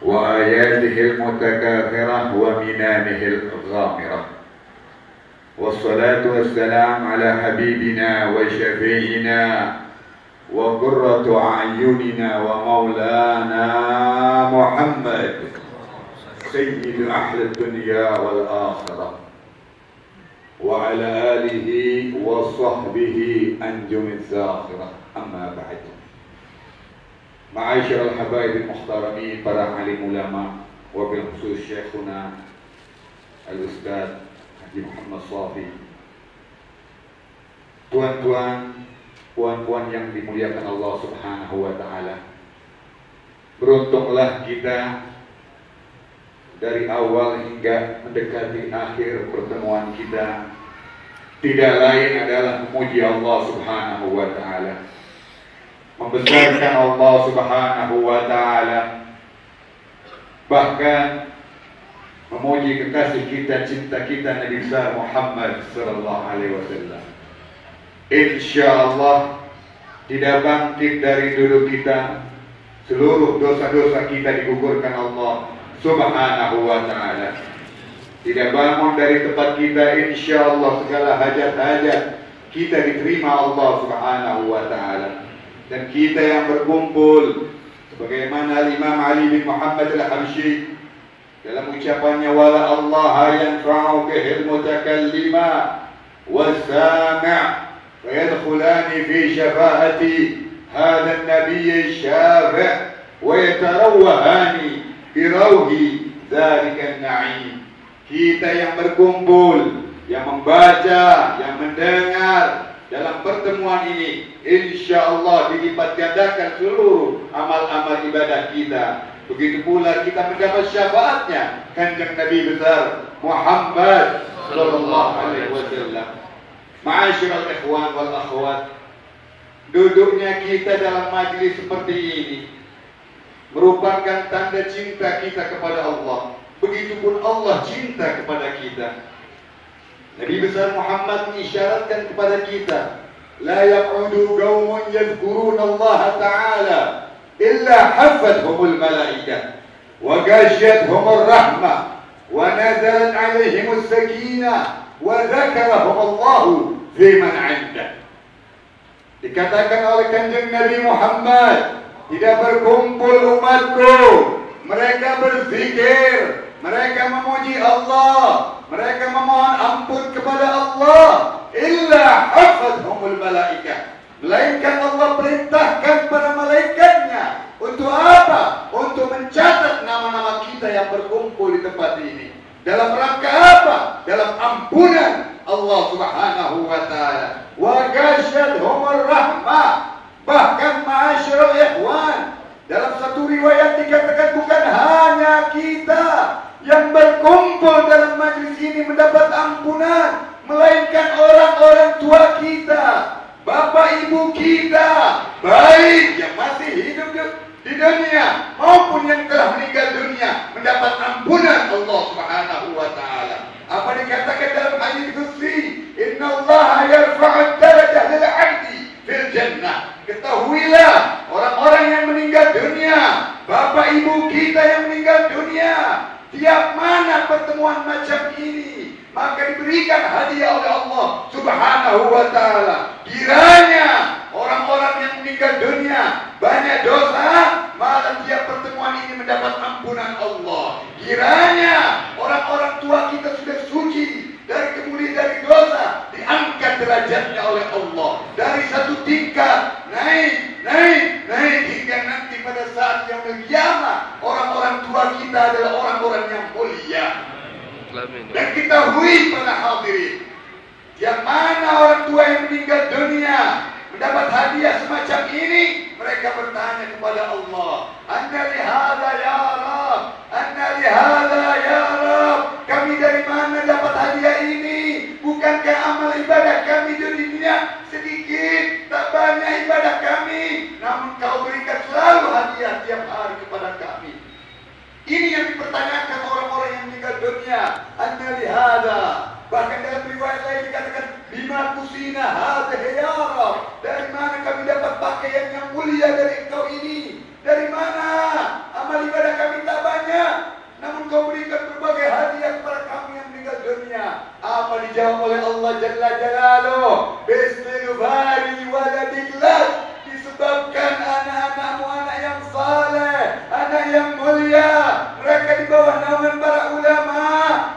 وآياته المتكاثرة ومنانه الغامرة، والصلاة والسلام على حبيبنا وشفيعنا وقرة أعيننا ومولانا محمد سيد أهل الدنيا والآخرة، وعلى آله وصحبه أنجم الزاخرة. أما بعد، معاشر الحبايب المحترمين، para alim ulama, wabil khusus syekhuna al-Ustaz Haji Muhammad Shafi, tuan-tuan, puan-puan yang dimuliakan Allah Subhanahu wa Ta'ala, beruntunglah kita dari awal hingga mendekati akhir pertemuan kita tidak lain adalah memuji Allah Subhanahu wa Ta'ala, membesarkan Allah Subhanahu wa Ta'ala, bahkan memuji kekasih kita, cinta kita, Nabi besar Muhammad sallallahu alaihi wasallam. Insyaallah tidak bangkit dari duduk kita, seluruh dosa-dosa kita digugurkan Allah Subhanahu wa Ta'ala. Tidak bangun dari tempat kita, insyaallah segala hajat-hajat kita diterima Allah Subhanahu wa Ta'ala. Dan kita yang berkumpul sebagaimana Imam Ali bin Muhammad al-Habsyi dalam ucapannya, wala Allah yanfa'u bihil mutakallima was-sami' fayadkhulani fi syafa'ati hadha an-nabiy asy-syafi' wa yatarawwahani bi rawhi dzalika an-na'im. Kita yang berkumpul, yang membaca, yang mendengar dalam pertemuan ini, insyaallah dilipat gandakan seluruh amal-amal ibadah kita. Begitu pula kita mendapat syafaatnya Kanjeng Nabi besar Muhammad sallallahu alaihi wasallam. Ma'asyiral ikhwan wal akhwat, duduknya kita dalam majlis seperti ini merupakan tanda cinta kita kepada Allah. Begitupun Allah cinta kepada kita. Nabi besar Muhammad mengisyaratkan kepada kita, la yaq'udu qaumun yadhkuruna Allah Ta'ala illa hafathumul malaikah wa ghashiyatuhumur rahmah wa nazalat 'alaihimus sakinah wa dzakarahum Allah fi man 'indah. Dikatakan oleh Kanjeng Nabi Muhammad, tidak berkumpul umatku, mereka berzikir, mereka memuji Allah, mereka memohon ampun kepada Allah, illa hafadhumul malaikah, melainkan Allah perintahkan para malaikatnya untuk apa? Untuk mencatat nama-nama kita yang berkumpul di tempat ini. Dalam rangka apa? Dalam ampunan Allah Subhanahu wa Ta'ala. Wa ghasyadhumur rahmah. Bahkan ma'asyiral ikhwan, dalam satu riwayat dikatakan bukan hanya kita yang berkumpul dalam majlis ini mendapat ampunan, melainkan orang-orang tua kita, bapak ibu kita, baik yang masih hidup di dunia maupun yang telah meninggal dunia, mendapat ampunan Allah Subhanahu wa Ta'ala. Apa dikatakan dalam hadis qudsi? Innallaha yarfa'u darajah lil 'abdi fil jannah. Ketahuilah, orang-orang yang meninggal dunia, bapak ibu kita yang meninggal dunia, tiap mana pertemuan macam ini, maka diberikan hadiah oleh Allah Subhanahu wa Ta'ala. Kiranya orang-orang yang meninggal dunia banyak dosa, malah tiap pertemuan ini mendapat ampunan Allah. Kiranya orang-orang tua kita sudah suci dari kemuliaan dari dosa, diangkat derajatnya oleh Allah dari satu tingkat naik hingga nanti pada saat yang kiamat orang-orang tua kita adalah orang-orang yang mulia. Dan kita hui para hadirin, yang mana orang tua yang meninggal dunia mendapat hadiah semacam ini, mereka bertanya kepada Allah, anna li hadza ya Rabb, anna li hadza ya Rabb, kami dari mana dapat hadiah ini? Bukankah amal ibadah kami di dunia sedikit, tak banyak ibadah kami, namun kau berikan selalu hadiah tiap hari kepada kami. Ini yang dipertanyakan orang-orang yang meninggal dunia. Anna li hadza, bahkan dalam riwayat lain dikatakan bima kusina hadza ya Rabb, dari mana kami dapat pakaian yang mulia dari engkau ini? Dari mana? Amal ibadah kami tak banyak Allah Jalla Jalaluh bistighfari waladillah, disebabkan anak-anakmu anak yang saleh, anak yang mulia. Mereka di bawah naungan para ulama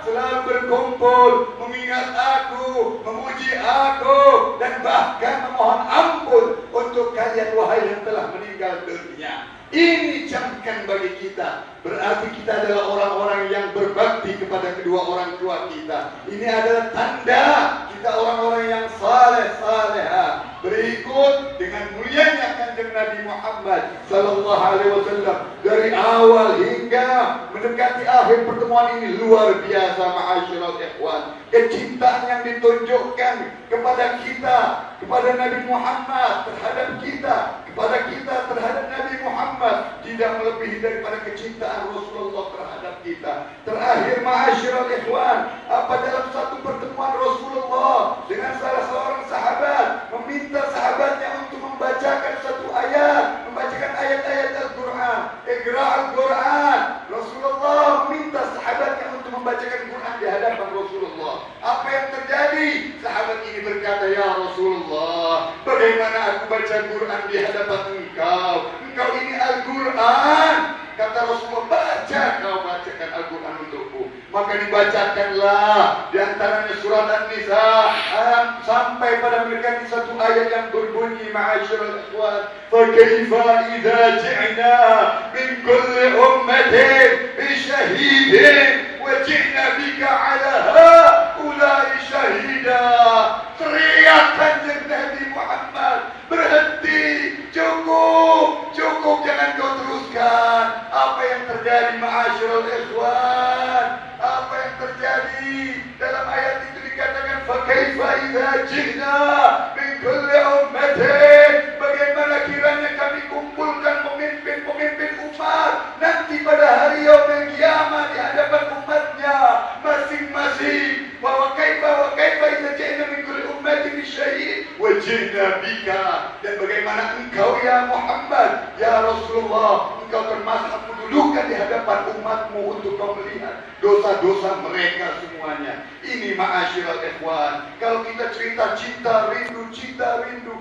selalu berkumpul mengingat aku, memuji aku, dan bahkan memohon ampun untuk kalian wahai yang telah meninggal dunia. Ini camkan bagi kita. Berarti kita adalah orang-orang yang berbakti kepada kedua orang tua kita. Ini adalah tanda kita orang-orang yang saleh-salehah. Berikut dengan mulianya kanjeng Nabi Muhammad sallallahu alaihi wasallam dari awal hingga mendekati akhir pertemuan ini luar biasa ma'asyiral ikhwan. Kecintaan yang ditunjukkan kepada kita, kepada Nabi Muhammad terhadap kita, kepada kita terhadap Nabi Muhammad tidak melebihi daripada kecintaan Rasulullah terhadap kita. Terakhir ma'asyiral ikhwan, apa dalam satu pertemuan Rasulullah dengan salah seorang sahabat meminta sahabatnya untuk membacakan satu ayat, membacakan ayat-ayat Al-Quran. Iqra' Al-Quran. Rasulullah meminta sahabatnya untuk membacakan Quran di hadapan Rasulullah. Apa yang terjadi? Sahabat ini berkata, ya Rasulullah, bagaimana aku baca Quran di hadapan engkau? Engkau ini Al-Quran. Kata Rasulullah, baca, kau bacakan Al-Quran untukku. Maka dibacakanlah di antaranya surat An-Nisa sampai pada mendekati satu ayat yang berbunyi ma'asyiral ikhwan, fa kaifa idza ji'na min kulli ummatin bi syahidin wa ji'na bika 'ala haula'i syahida. Teriak kanjeng Nabi Muhammad, berhenti, cukup, cukup, jangan kau teruskan. Apa yang terjadi ma'asyiral ikhwan? Apa yang terjadi? Dalam ayat itu dikatakan fa kaifa idza ji'na min kulli ummatin, bagaimana kiranya kami kumpulkan pemimpin-pemimpin umat nanti pada hari yaumil qiyamah di hadapan umatnya masing-masing. Wa kaifa idza ji'na min kulli ummatin bi syahid wa ji'na bika, dan bagaimana engkau ya Muhammad, ya Rasulullah, engkau termasuk mendudukan di hadapan umatmu untuk kau melihat dosa-dosa mereka semuanya. Ini ma'asyiral ikhwan. Kalau kita cerita cinta rindu,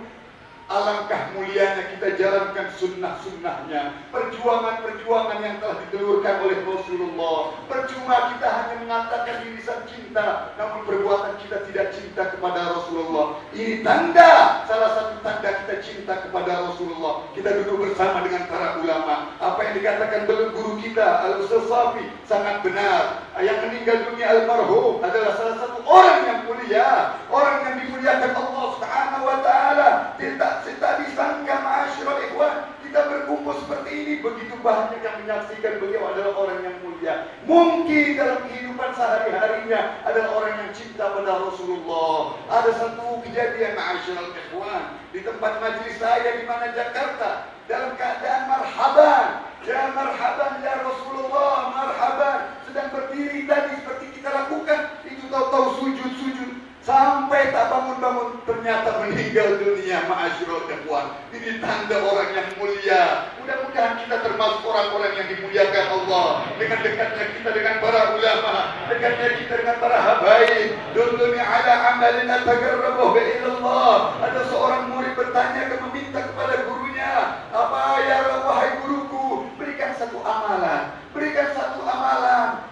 alangkah mulianya kita jalankan sunnah-sunnahnya, perjuangan-perjuangan yang telah ditelurkan oleh Rasulullah. Percuma kita hanya mengatakan di lisan cinta, namun perbuatan kita tidak cinta kepada Rasulullah. Ini tanda, salah satu tanda kita cinta kepada Rasulullah. Kita duduk bersama dengan para ulama. Apa yang dikatakan guru kita Al-Ustaz Safi sangat benar. Yang meninggal dunia almarhum adalah salah satu orang yang mulia, orang yang dimuliakan Allah Subhanahu wa taala. Tidak disangka ma'asyiral ikhwan, kita berkumpul seperti ini, begitu banyak yang menyaksikan beliau adalah orang yang mulia. Mungkin dalam kehidupan sehari-harinya adalah orang yang cinta pada Rasulullah. Ada satu kejadian ma'asyiral ikhwan di tempat majelis saya di mana Jakarta, dalam keadaan marhaban, ya marhaban ya Rasulullah, marhaban, sedang berdiri tadi seperti kita lakukan, itu tahu-tahu sujud sampai tak bangun-bangun, ternyata meninggal dunia ma'asyiral ikhwan. Ini tanda orang yang mulia. Mudah-mudahan kita termasuk orang-orang yang dimuliakan Allah dengan dekatnya kita dengan para ulama, dekatnya kita dengan para habaib. Dulluni ala amalin ataqarrabu ila Allah. Ada seorang murid bertanya, meminta kepada gurunya, apa ya wahai guruku, berikan satu amalan,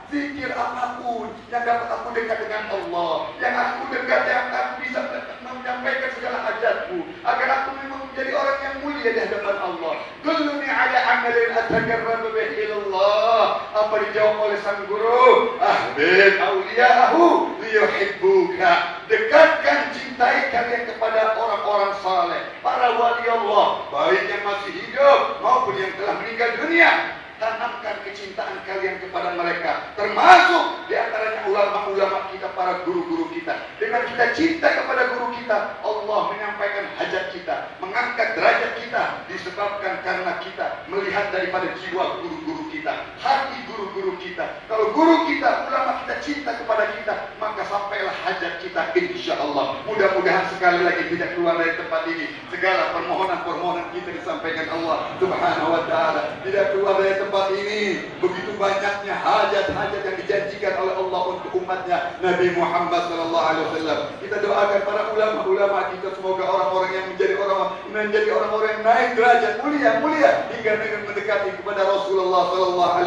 zikir apapun yang dapat aku dekat dengan Allah, yang aku dekat, yang aku bisa menyampaikan segala hajatku, agar aku memang menjadi orang yang mulia di hadapan Allah. Dulluni ala amalin ataqarrabu bihi ila Allah. Apa dijawab oleh sang guru? Ahbib awliya'ahu liyuhibbuka. Dekatkan, cintai kalian kepada orang-orang saleh, para wali Allah, baik yang masih hidup maupun yang telah meninggal dunia. Tanamkan kecintaan kalian kepada mereka, termasuk di antaranya ulama-ulama kita, para guru-guru kita. Dengan kita cinta kepada guru kita, Allah menyampaikan hajat kita, mengangkat derajat kita, disebabkan karena kita melihat daripada jiwa guru-guru kita, hati guru-guru kita. Kalau guru kita, ulama kita cinta kepada kita, maka sampailah hajat kita, insya Allah. Mudah-mudahan sekali lagi tidak keluar dari tempat ini segala permohonan-permohonan kita disampaikan Allah Subhanahu wa ta'ala, tidak keluar dari tempat ini. Begitu banyaknya hajat-hajat yang dijanjikan oleh Allah untuk umatnya Nabi Muhammad SAW. Kita doakan para ulama-ulama kita, semoga orang-orang yang menjadi orang-orang yang naik derajat mulia hingga dengan mendekati kepada Rasulullah SAW.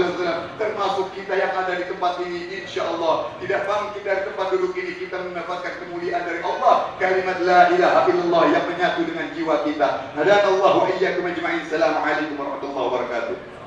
Termasuk kita yang ada di tempat ini, insya Allah tidak bangkit dari tempat duduk ini, kita mendapatkan kemuliaan dari Allah. Kalimat la ilaha illallah yang menyatu dengan jiwa kita. Hadanallahu iyyakum ajma'in. Assalamualaikum warahmatullahi wabarakatuh.